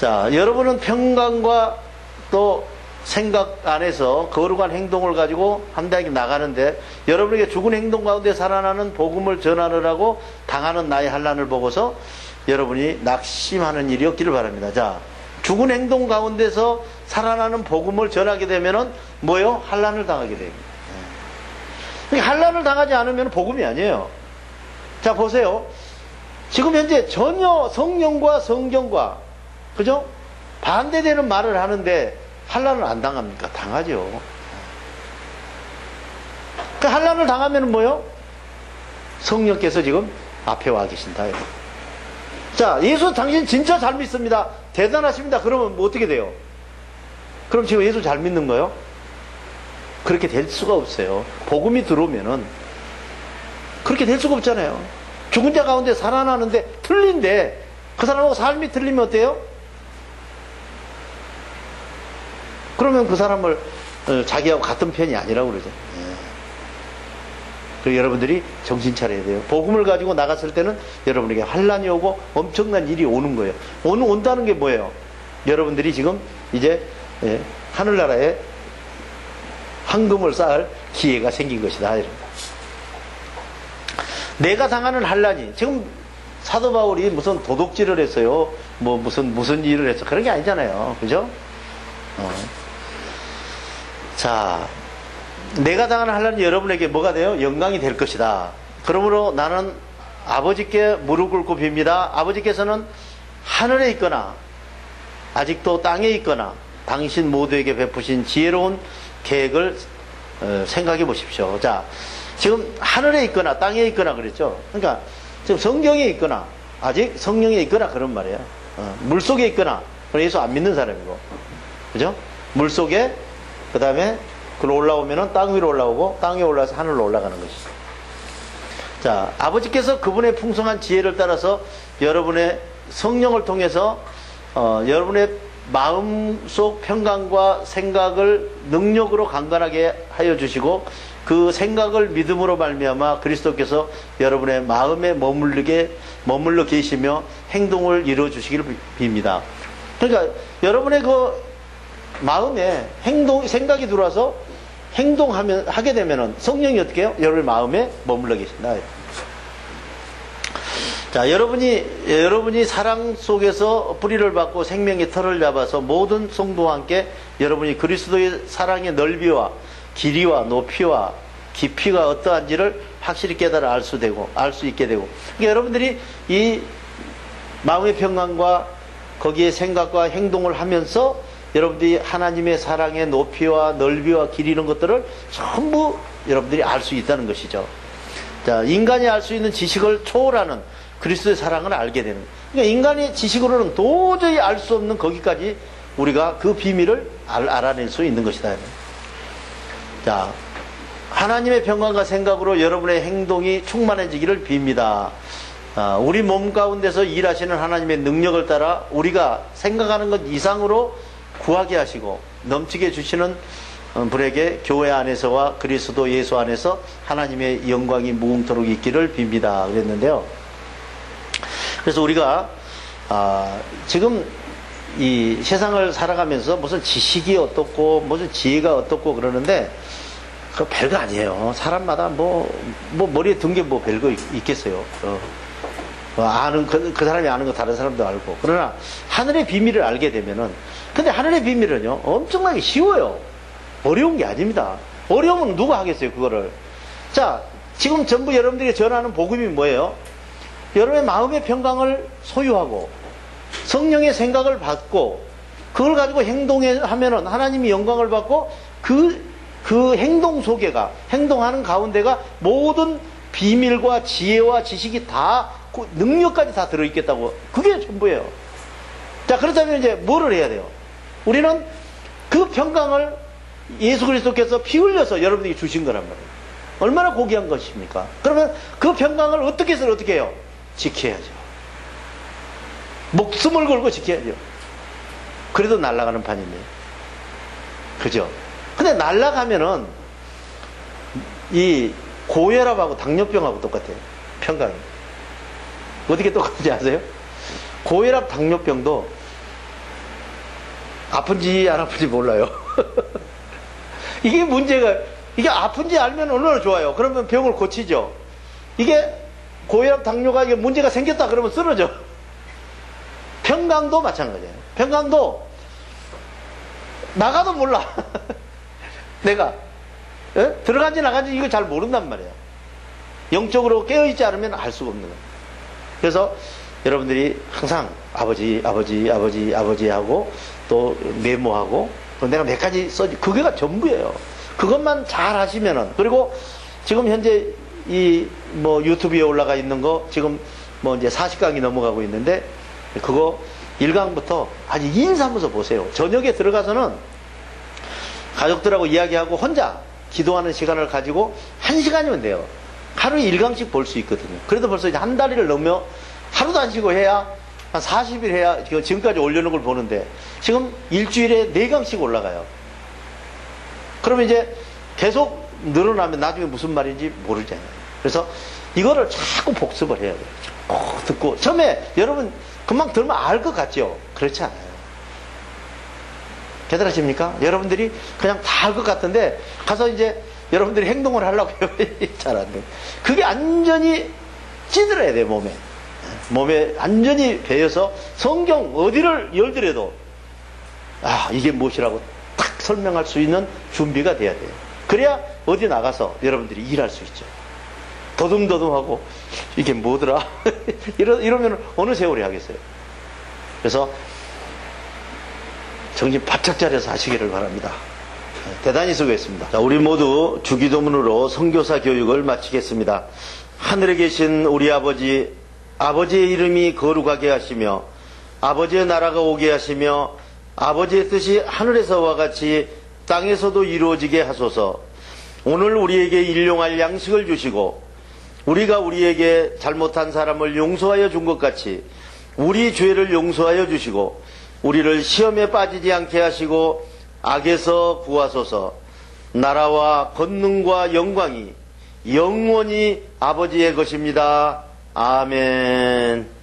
자, 여러분은 평강과 또 생각 안에서 거룩한 행동을 가지고 함대하게 나가는데, 여러분에게 죽은 행동 가운데 살아나는 복음을 전하느라고 당하는 나의 환난을 보고서 여러분이 낙심하는 일이 없기를 바랍니다. 자, 죽은 행동 가운데서 살아나는 복음을 전하게 되면은 뭐예요? 환난을 당하게 됩니다. 그러니까 환난을 당하지 않으면 복음이 아니에요. 자, 보세요. 지금 현재 전혀 성령과 성경과, 그죠? 반대되는 말을 하는데 환난을 안 당합니까? 당하죠. 그 환난을 당하면 뭐요? 성령께서 지금 앞에 와 계신다. 자, 예수 당신 진짜 잘 믿습니다. 대단하십니다. 그러면 뭐 어떻게 돼요? 그럼 지금 예수 잘 믿는 거요? 그렇게 될 수가 없어요. 복음이 들어오면은 그렇게 될 수가 없잖아요. 죽은 자 가운데 살아나는데 틀린데 그 사람하고 삶이 틀리면 어때요? 그러면 그 사람을 자기하고 같은 편이 아니라고 그러죠. 그리고 여러분들이 정신 차려야 돼요. 복음을 가지고 나갔을 때는 여러분에게 환난이 오고 엄청난 일이 오는 거예요. 온다는 게 뭐예요? 여러분들이 지금 이제 하늘나라에 황금을 쌓을 기회가 생긴 것이다. 이럽니다. 내가 당하는 환난이, 지금 사도 바울이 무슨 도둑질을 했어요. 뭐 무슨 일을 했어. 그런 게 아니잖아요. 그죠? 자, 내가 당하는 환난이 여러분에게 뭐가 돼요? 영광이 될 것이다. 그러므로 나는 아버지께 무릎 꿇고 빕니다. 아버지께서는 하늘에 있거나 아직도 땅에 있거나 당신 모두에게 베푸신 지혜로운 계획을 생각해 보십시오. 자, 지금 하늘에 있거나 땅에 있거나 그랬죠. 그러니까 지금 성경에 있거나 아직 성령에 있거나 그런 말이에요. 물속에 있거나 예수 안 믿는 사람이고, 그죠? 물속에 그 다음에 그로 올라오면은 땅 위로 올라오고 땅 위에 올라와서 하늘로 올라가는 것이죠. 자, 아버지께서 그분의 풍성한 지혜를 따라서 여러분의 성령을 통해서 여러분의 마음속 평강과 생각을 능력으로 강건하게 하여 주시고 그 생각을 믿음으로 말미암아 그리스도께서 여러분의 마음에 머물러 계시며 행동을 이루어 주시기를 빕니다. 그러니까 여러분의 그 마음에 생각이 들어와서 하게 되면은 성령이 어떻게 해요? 여러분의 마음에 머물러 계신다. 자, 여러분이 사랑 속에서 뿌리를 받고 생명의 털을 잡아서 모든 성도와 함께 여러분이 그리스도의 사랑의 넓이와 길이와 높이와 깊이가 어떠한지를 확실히 깨달아 알 수 있게 되고, 그러니까 여러분들이 이 마음의 평강과 거기에 생각과 행동을 하면서 여러분들이 하나님의 사랑의 높이와 넓이와 길이 이런 것들을 전부 여러분들이 알 수 있다는 것이죠. 자, 인간이 알 수 있는 지식을 초월하는 그리스도의 사랑을 알게 되는. 그러니까 인간의 지식으로는 도저히 알 수 없는 거기까지 우리가 그 비밀을 알아낼 수 있는 것이다. 자, 하나님의 평강과 생각으로 여러분의 행동이 충만해지기를 빕니다. 우리 몸 가운데서 일하시는 하나님의 능력을 따라 우리가 생각하는 것 이상으로 구하게 하시고 넘치게 주시는 분에게 교회 안에서와 그리스도 예수 안에서 하나님의 영광이 무궁토록 있기를 빕니다. 그랬는데요. 그래서 우리가 지금 이 세상을 살아가면서 무슨 지식이 어떻고 무슨 지혜가 어떻고 그러는데 그 별거 아니에요. 사람마다 뭐 머리에 든 게 뭐 별거 있겠어요. 아는 그 사람이 아는 거 다른 사람도 알고. 그러나 하늘의 비밀을 알게 되면은, 근데 하늘의 비밀은요 엄청나게 쉬워요. 어려운 게 아닙니다. 어려우면 누가 하겠어요 그거를. 자, 지금 전부 여러분들이 전하는 복음이 뭐예요? 여러분의 마음의 평강을 소유하고 성령의 생각을 받고 그걸 가지고 행동하면은 하나님이 영광을 받고 그 행동 속에가, 행동하는 가운데가 모든 비밀과 지혜와 지식이 다, 능력까지 다 들어있겠다고. 그게 전부예요. 자, 그렇다면 이제 뭐를 해야 돼요? 우리는 그 평강을 예수 그리스도께서 피 흘려서 여러분에게 주신 거란 말이에요. 얼마나 고귀한 것입니까? 그러면 그 평강을 어떻게 해요? 지켜야죠. 목숨을 걸고 지켜야죠. 그래도 날아가는 판입니다. 그죠? 근데 날아가면은 이 고혈압하고 당뇨병하고 똑같아요. 평강이. 어떻게 똑같은지 아세요? 고혈압 당뇨병도 아픈지 안 아픈지 몰라요. 이게 문제가, 이게 아픈지 알면 얼마나 좋아요. 그러면 병을 고치죠. 이게 고혈압 당뇨가 이게 문제가 생겼다 그러면 쓰러져. 평강도 마찬가지예요. 평강도 나가도 몰라. 내가 들어간지 나간지 이거 잘 모른단 말이에요. 영적으로 깨어있지 않으면 알 수가 없는 거예요. 그래서 여러분들이 항상 아버지 하고 또 메모하고 내가 몇 가지 그게가 전부예요. 그것만 잘 하시면은. 그리고 지금 현재 이 유튜브에 올라가 있는 거 지금 이제 40강이 넘어가고 있는데 그거 1강부터 아주 인사하면서 보세요. 저녁에 들어가서는 가족들하고 이야기하고 혼자 기도하는 시간을 가지고 1시간이면 돼요. 하루에 1강씩 볼 수 있거든요. 그래도 벌써 이제 한 달을 넘어 하루도 안 쉬고 해야 한 40일 해야 지금까지 올려놓은 걸 보는데 지금 일주일에 4강씩 올라가요. 그러면 이제 계속 늘어나면 나중에 무슨 말인지 모르잖아요. 그래서 이거를 자꾸 복습을 해야 돼요. 꼭 듣고 처음에 여러분 금방 들으면 알 것 같죠? 그렇지 않아요. 깨달으십니까? 여러분들이 그냥 다 알 것 같은데 가서 이제 여러분들이 행동을 하려고 해요. 잘 안 돼요. 그게 완전히 찌들어야 돼요. 몸에 완전히 배여서 성경 어디를 열더라도 이게 무엇이라고 딱 설명할 수 있는 준비가 돼야 돼요. 그래야 어디 나가서 여러분들이 일할 수 있죠. 더듬더듬하고 이게 뭐더라? 이러면 어느 세월이 하겠어요. 그래서 정신 바짝 차려서 하시기를 바랍니다. 대단히 수고했습니다. 자, 우리 모두 주기도문으로 선교사 교육을 마치겠습니다. 하늘에 계신 우리 아버지, 아버지의 이름이 거룩하게 하시며 아버지의 나라가 오게 하시며 아버지의 뜻이 하늘에서와 같이 땅에서도 이루어지게 하소서. 오늘 우리에게 일용할 양식을 주시고 우리가 우리에게 잘못한 사람을 용서하여 준 것 같이 우리 죄를 용서하여 주시고 우리를 시험에 빠지지 않게 하시고 악에서 구하소서. 나라와 권능과 영광이 영원히 아버지의 것입니다. 아멘.